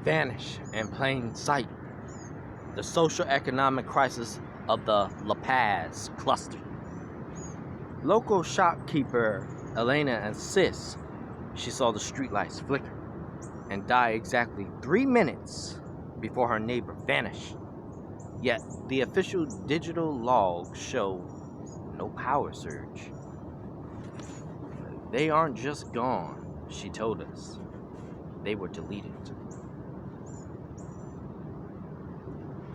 vanish in plain sight. The socio-economic crisis of the La Paz cluster. Local shopkeeper Elena insists she saw the streetlights flicker and die exactly 3 minutes before her neighbor vanished. Yet the official digital logs show no power surge. They aren't just gone, she told us. They were deleted.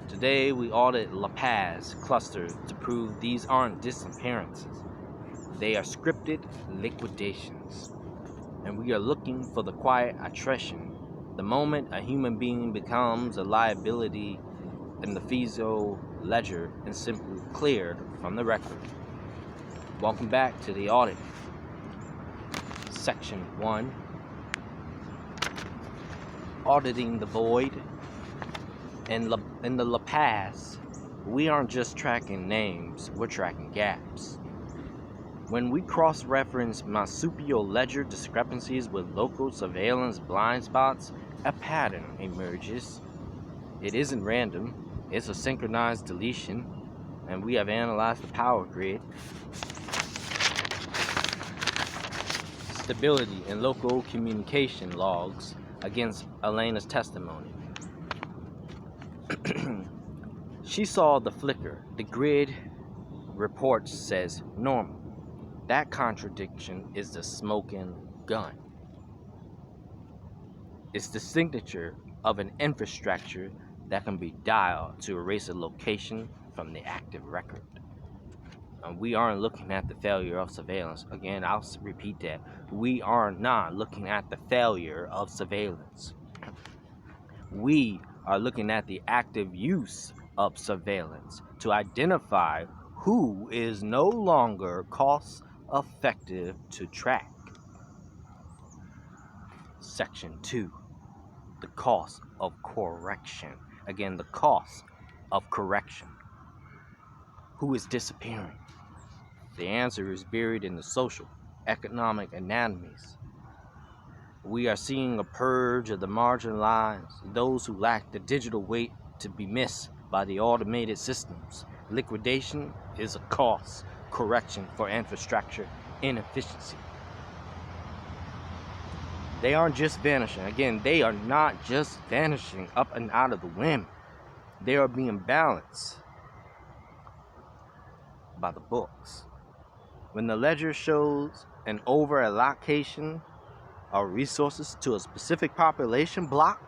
Today we audit La Paz cluster to prove these aren't disappearances. They are scripted liquidations. And we are looking for the quiet attrition, the moment a human being becomes a liability in the fiscal ledger and simply cleared from the record. Welcome back to the audit. Section 1. Auditing the Void. In the La Paz, we aren't just tracking names, we're tracking gaps. When we cross-reference marsupial ledger discrepancies with local surveillance blind spots, a pattern emerges. It isn't random, it's a synchronized deletion, and we have analyzed the power grid, stability in local communication logs against Elena's testimony. She saw the flicker. The grid report says normal. That contradiction is the smoking gun. It's the signature of an infrastructure that can be dialed to erase a location from the active record. And we aren't looking at the failure of surveillance. Again, I'll repeat that. We are not looking at the failure of surveillance. We are looking at the active use of surveillance to identify who is no longer cost-effective to track. Section 2. The cost of correction. Again, the cost of correction. Who is disappearing? The answer is buried in the social, economic anomalies. We are seeing a purge of the marginalized, those who lack the digital weight to be missed by the automated systems. Liquidation is a cost correction for infrastructure inefficiency. They aren't just vanishing. Again, they are not just vanishing up and out of the wind. They are being balanced by the books. When the ledger shows an over-allocation of resources to a specific population block,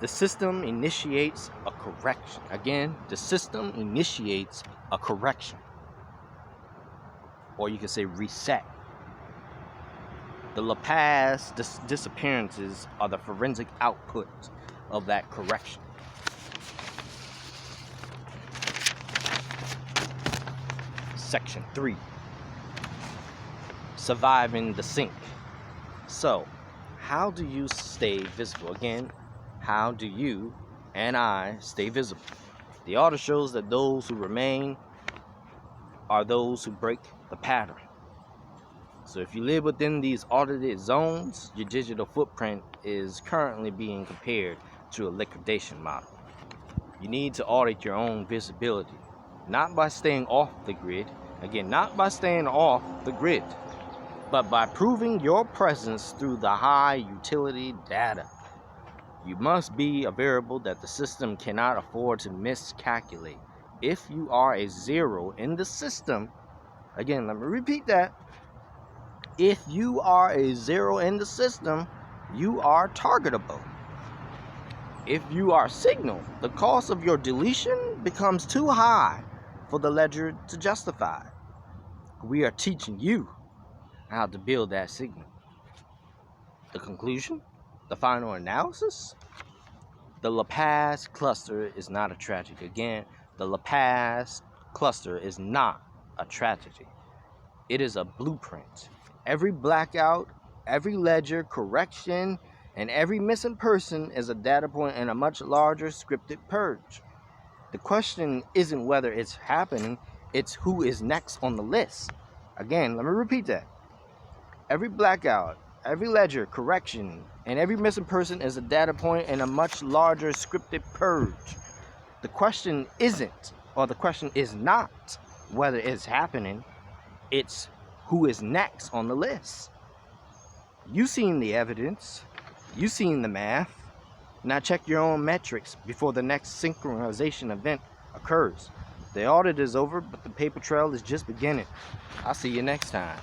the system initiates a correction. Again, the system initiates a correction. Or you can say reset. The La Paz disappearances are the forensic output of that correction. Section 3. Surviving the sink. So, how do you stay visible? Again, how do you and I stay visible? The audit shows that those who remain are those who break the pattern. So if you live within these audited zones, your digital footprint is currently being compared to a liquidation model. You need to audit your own visibility, not by staying off the grid. Again, not by staying off the grid, but by proving your presence through the high utility data. You must be a variable that the system cannot afford to miscalculate. If you are a zero in the system, again, let me repeat that. If you are a zero in the system, you are targetable. If you are signal, the cost of your deletion becomes too high for the ledger to justify. We are teaching you how to build that signal. The conclusion, the final analysis, the La Paz cluster is not a tragedy. Again, the La Paz cluster is not a tragedy. It is a blueprint. Every blackout, every ledger correction, and every missing person is a data point in a much larger scripted purge. The question isn't whether it's happening, it's who is next on the list. Again, let me repeat that. Every blackout, every ledger correction, and every missing person is a data point in a much larger scripted purge. The question isn't, or the question is not whether it's happening, it's who is next on the list. You've seen the evidence, you've seen the math. Now check your own metrics before the next synchronization event occurs. The audit is over, but the paper trail is just beginning. I'll see you next time.